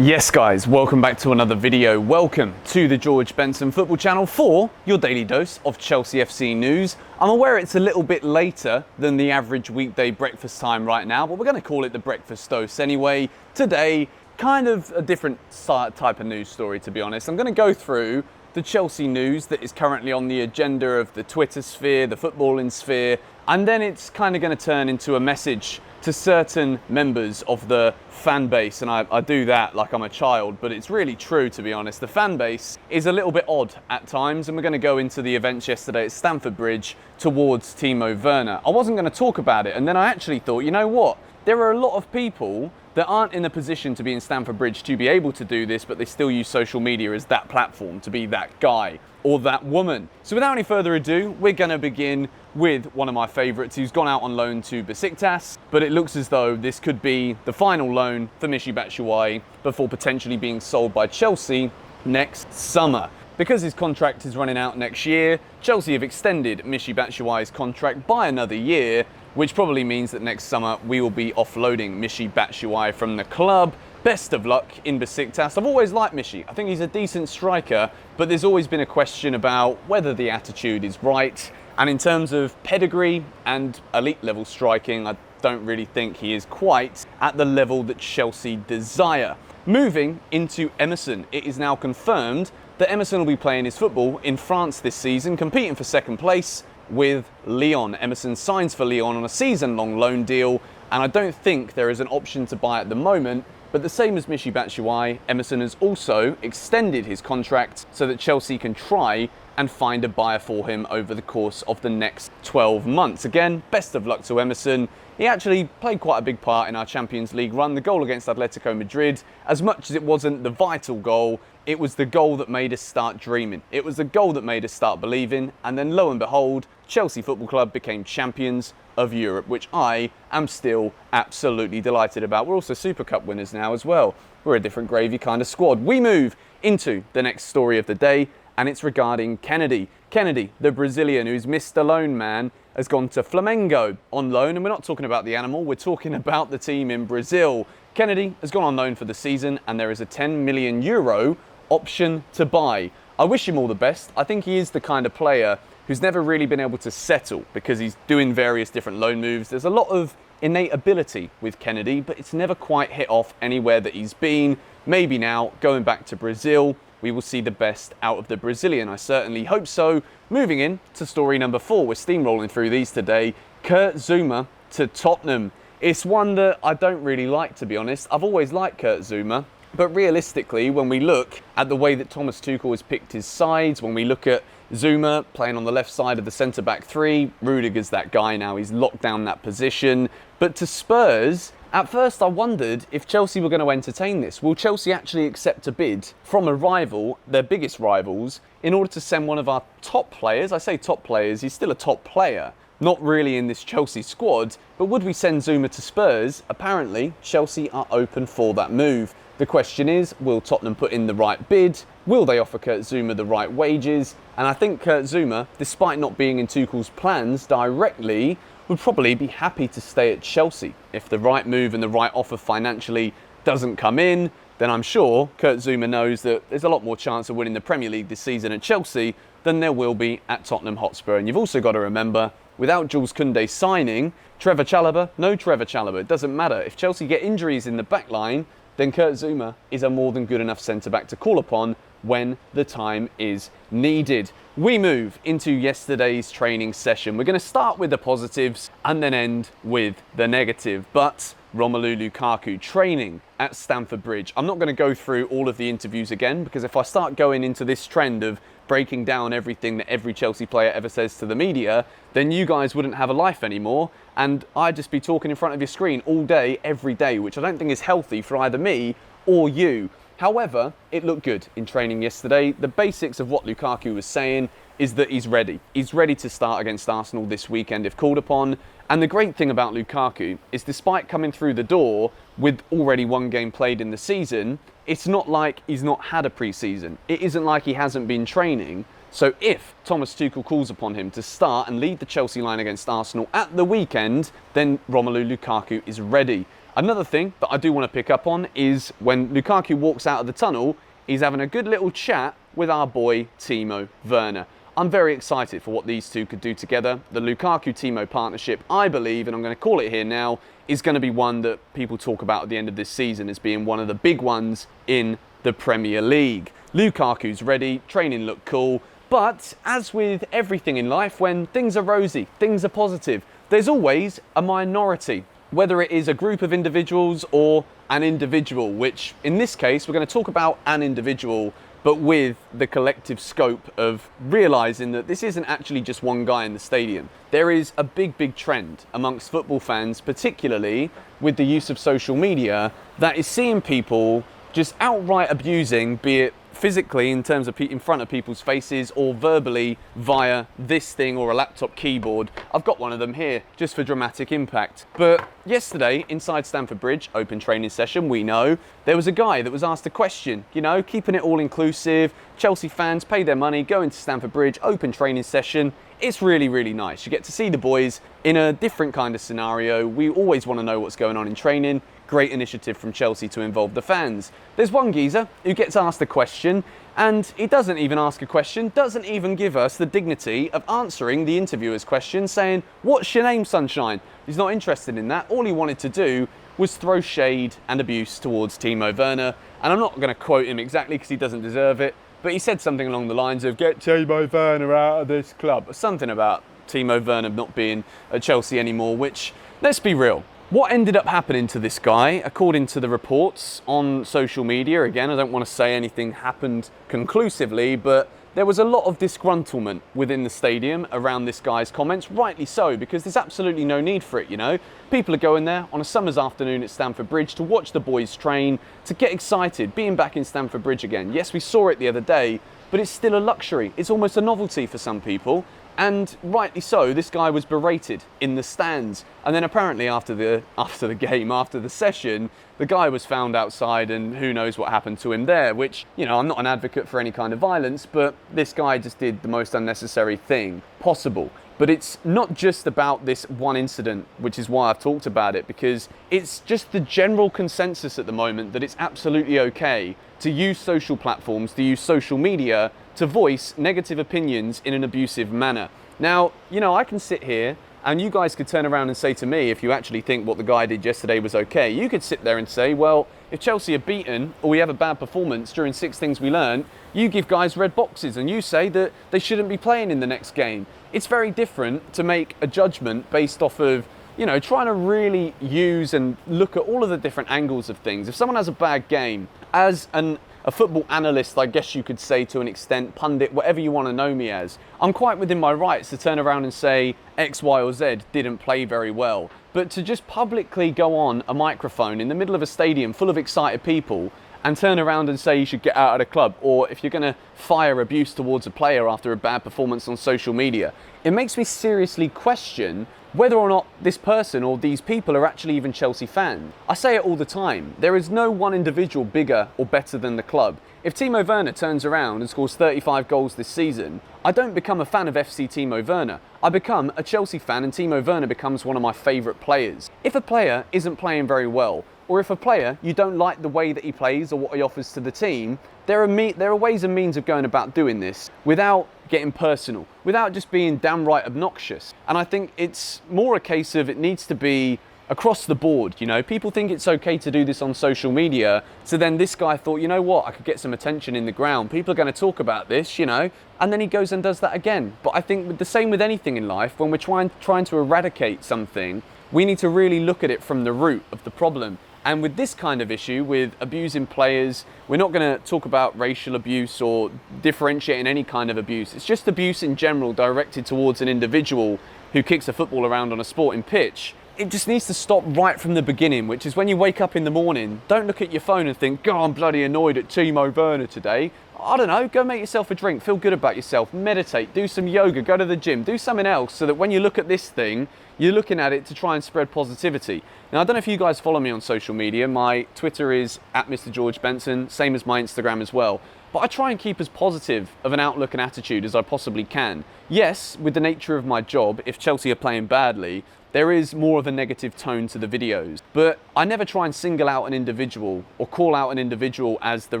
Yes guys, welcome back to another video. Welcome to the George Benson Football Channel for your daily dose of Chelsea FC news. I'm aware it's a little bit later than the average weekday breakfast time right now, but we're going to call it the breakfast dose anyway. Today, kind of a different type of news story, to be honest. I'm going to go through the Chelsea news that is currently on the agenda of the Twitter sphere, the footballing sphere, and then it's kind of going to turn into a message to certain members of the fan base, and I do that like I'm a child, but it's really true, to be honest. The fan base is a little bit odd at times, and we're going to go into the events yesterday at Stamford Bridge towards TIMO WERNER. I wasn't going to talk about it, and then I actually thought, you know what? There are a lot of people that aren't in a position to be in Stamford Bridge to be able to do this, but they still use social media as that platform to be that guy or that woman. So without any further ado, we're going to begin with one of my favourites who's gone out on loan to Besiktas, but it looks as though this could be the final loan for Michy Batshuayi before potentially being sold by Chelsea next summer. Because his contract is running out next year, Chelsea have extended Michy Batshuayi's contract by another year, which probably means that next summer we will be offloading Michy Batshuayi from the club. Best of luck in Besiktas. I've always liked Michy. I think he's a decent striker, but there's always been a question about whether the attitude is right. And in terms of pedigree and elite level striking, I don't really think he is quite at the level that Chelsea desire. Moving into Emerson, it is now confirmed that Emerson will be playing his football in France this season, competing for second place with Lyon. Emerson signs for Lyon on a season-long loan deal, and I don't think there is an option to buy at the moment. But the same as Michy Batshuayi, Emerson has also extended his contract so that Chelsea can try and find a buyer for him over the course of the next 12 months. Again, best of luck to Emerson. He actually played quite a big part in our Champions League run. The goal against Atletico Madrid, as much as it wasn't the vital goal, it was the goal that made us start dreaming. It was the goal that made us start believing. And then lo and behold, Chelsea Football Club became champions of Europe, which I am still absolutely delighted about. We're also Super Cup winners now as well. We're a different gravy kind of squad. We move into the next story of the day, and it's regarding Kennedy. Kennedy, the Brazilian who's Mr. Loan Man, has gone to Flamengo on loan, and we're not talking about the animal, we're talking about the team in Brazil. Kennedy has gone on loan for the season, and there is a €10 million option to buy. I wish him all the best. I think he is the kind of player who's never really been able to settle because he's doing various different loan moves. There's a lot of innate ability with Kennedy, but it's never quite hit off anywhere that he's been. Maybe now, going back to Brazil, we will see the best out of the Brazilian. I certainly hope so. Moving in to story number 4. We're steamrolling through these today. Kurt Zouma to Tottenham. It's one that I don't really like, to be honest. I've always liked Kurt Zouma. But realistically, when we look at the way that Thomas Tuchel has picked his sides, when we look at Zouma playing on the left side of the centre-back three, Rudiger's that guy now, he's locked down that position. But to Spurs, at first I wondered if Chelsea were going to entertain this. Will Chelsea actually accept a bid from a rival, their biggest rivals, in order to send one of our top players? I say top players, he's still a top player. Not really in this Chelsea squad, but would we send Zouma to Spurs? Apparently, Chelsea are open for that move. The question is, will Tottenham put in the right bid? Will they offer Kurt Zouma the right wages? And I think Kurt Zouma, despite not being in Tuchel's plans directly, would probably be happy to stay at Chelsea. If the right move and the right offer financially doesn't come in, then I'm sure Kurt Zouma knows that there's a lot more chance of winning the Premier League this season at Chelsea than there will be at Tottenham Hotspur. And you've also got to remember, without Jules Koundé signing, Trevor Chalobah, no Trevor Chalobah, it doesn't matter. If Chelsea get injuries in the back line, then Kurt Zouma is a more than good enough centre-back to call upon when the time is needed. We move into yesterday's training session. We're going to start with the positives and then end with the negative. But Romelu Lukaku training at Stamford Bridge. I'm not going to go through all of the interviews again, because if I start going into this trend of breaking down everything that every Chelsea player ever says to the media, then you guys wouldn't have a life anymore, and I'd just be talking in front of your screen all day, every day, which I don't think is healthy for either me or you. However, it looked good in training yesterday. The basics of what Lukaku was saying is that he's ready. He's ready to start against Arsenal this weekend if called upon. And the great thing about Lukaku is, despite coming through the door with already one game played in the season, it's not like he's not had a pre-season. It isn't like he hasn't been training. So if Thomas Tuchel calls upon him to start and lead the Chelsea line against Arsenal at the weekend, then Romelu Lukaku is ready. Another thing that I do want to pick up on is when Lukaku walks out of the tunnel, he's having a good little chat with our boy TIMO WERNER. I'm very excited for what these two could do together. The Lukaku-Timo partnership, I believe, and I'm going to call it here now, is going to be one that people talk about at the end of this season as being one of the big ones in the Premier League. Lukaku's ready, training looked cool, but as with everything in life, when things are rosy, things are positive, there's always a minority, whether it is a group of individuals or an individual, which in this case, we're going to talk about an individual, but with the collective scope of realising that this isn't actually just one guy in the stadium. There is a big trend amongst football fans, particularly with the use of social media, that is seeing people just outright abusing, be it physically in terms of in front of people's faces or verbally via this thing or a laptop keyboard. I've got one of them here just for dramatic impact. But yesterday inside Stamford Bridge, open training session, we know, there was a guy that was asked a question, you know, keeping it all inclusive. Chelsea fans pay their money, go into Stamford Bridge, open training session. It's really nice. You get to see the boys in a different kind of scenario. We always want to know what's going on in training. Great initiative from Chelsea to involve the fans. There's one geezer who gets asked a question and he doesn't even ask a question, doesn't even give us the dignity of answering the interviewer's question, saying, "What's your name, sunshine?" He's not interested in that. All he wanted to do was throw shade and abuse towards TIMO WERNER. And I'm not going to quote him exactly because he doesn't deserve it, but he said something along the lines of, "Get TIMO WERNER out of this club," or something about TIMO WERNER not being at Chelsea anymore, which, let's be real, what ended up happening to this guy, according to the reports on social media, again, I don't want to say anything happened conclusively, but there was a lot of disgruntlement within the stadium around this guy's comments, rightly so, because there's absolutely no need for it, you know. People are going there on a summer's afternoon at Stamford Bridge to watch the boys train, to get excited, being back in Stamford Bridge again. Yes, we saw it the other day, but it's still a luxury. It's almost a novelty for some people. And rightly so, this guy was berated in the stands. And then apparently after the game, after the session, the guy was found outside and who knows what happened to him there, which, you know, I'm not an advocate for any kind of violence, but this guy just did the most unnecessary thing possible. But it's not just about this one incident, which is why I've talked about it, because it's just the general consensus at the moment that it's absolutely okay to use social platforms, to use social media to voice negative opinions in an abusive manner. Now, you know, I can sit here and you guys could turn around and say to me, if you actually think what the guy did yesterday was okay, you could sit there and say, well, if Chelsea are beaten or we have a bad performance during 6 things we learned, you give guys red boxes and you say that they shouldn't be playing in the next game. It's very different to make a judgment based off of, you know, trying to really use and look at all of the different angles of things. If someone has a bad game, as a football analyst, I guess you could say to an extent, pundit, whatever you want to know me as, I'm quite within my rights to turn around and say X, Y or Z didn't play very well. But to just publicly go on a microphone in the middle of a stadium full of excited people and turn around and say you should get out of the club, or if you're going to fire abuse towards a player after a bad performance on social media, it makes me seriously question whether or not this person or these people are actually even Chelsea fans. I say it all the time, there is no one individual bigger or better than the club. If TIMO WERNER turns around and scores 35 goals this season, I don't become a fan of FC TIMO WERNER. I become a Chelsea fan and TIMO WERNER becomes one of my favourite players. If a player isn't playing very well, or if a player you don't like the way that he plays or what he offers to the team, there are ways and means of going about doing this without getting personal, without just being downright obnoxious. And I think it's more a case of it needs to be across the board, you know. People think it's okay to do this on social media, so then this guy thought, you know what, I could get some attention in the ground, people are going to talk about this, you know, and then he goes and does that again. But I think the same with anything in life, when we're trying to eradicate something, we need to really look at it from the root of the problem. And with this kind of issue, with abusing players, we're not going to talk about racial abuse or differentiating any kind of abuse. It's just abuse in general directed towards an individual who kicks a football around on a sporting pitch. It just needs to stop right from the beginning, which is when you wake up in the morning, don't look at your phone and think, God, I'm bloody annoyed at TIMO WERNER today. I don't know, go make yourself a drink, feel good about yourself, meditate, do some yoga, go to the gym, do something else so that when you look at this thing, you're looking at it to try and spread positivity. Now, I don't know if you guys follow me on social media. My Twitter is @MrGeorgeBenson, same as my Instagram as well. But I try and keep as positive of an outlook and attitude as I possibly can. Yes, with the nature of my job, if Chelsea are playing badly, there is more of a negative tone to the videos. But I never try and single out an individual or call out an individual as the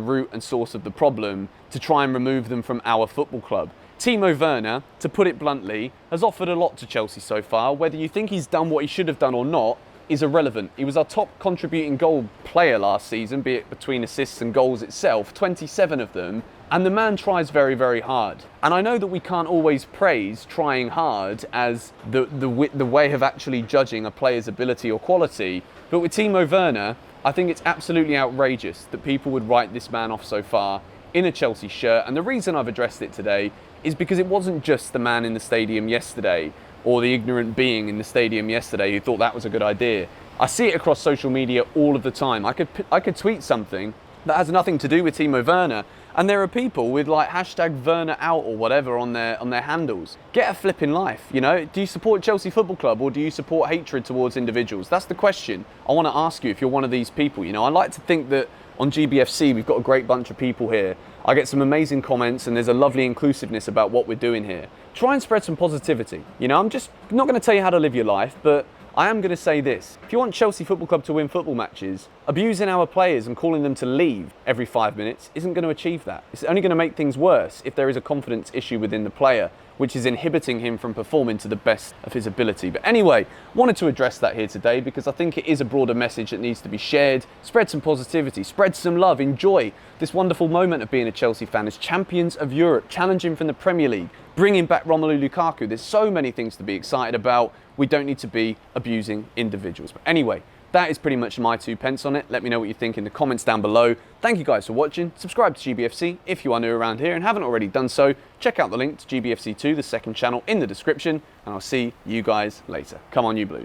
root and source of the problem to try and remove them from our football club. TIMO WERNER, to put it bluntly, has offered a lot to Chelsea so far. Whether you think he's done what he should have done or not is irrelevant. He was our top contributing goal player last season, be it between assists and goals itself, 27 of them, and the man tries very, very hard. And I know that we can't always praise trying hard as the way of actually judging a player's ability or quality, but with TIMO WERNER, I think it's absolutely outrageous that people would write this man off so far in a Chelsea shirt. And the reason I've addressed it today is because it wasn't just the man in the stadium yesterday or the ignorant being in the stadium yesterday who thought that was a good idea. I see it across social media all of the time. I could tweet something that has nothing to do with TIMO WERNER, and there are people with like #Werner out or whatever on their handles. Get a flipping life, you know? Do you support Chelsea Football Club or do you support hatred towards individuals? That's the question I want to ask you if you're one of these people. You know, I like to think that on GBFC we've got a great bunch of people here. I get some amazing comments and there's a lovely inclusiveness about what we're doing here. Try and spread some positivity. You know, I'm just not going to tell you how to live your life, but I am going to say this. If you want Chelsea Football Club to win football matches, abusing our players and calling them to leave every 5 minutes isn't going to achieve that. It's only going to make things worse if there is a confidence issue within the player, which is inhibiting him from performing to the best of his ability. But anyway, wanted to address that here today because I think it is a broader message that needs to be shared. Spread some positivity, spread some love, enjoy this wonderful moment of being a Chelsea fan as champions of Europe, challenging from the Premier League, bringing back Romelu Lukaku. There's so many things to be excited about. We don't need to be abusing individuals. But anyway, that is pretty much my 2 pence on it. Let me know what you think in the comments down below. Thank you guys for watching. Subscribe to GBFC if you are new around here and haven't already done so. Check out the link to GBFC2, the second channel, in the description, and I'll see you guys later. Come on, you Blues.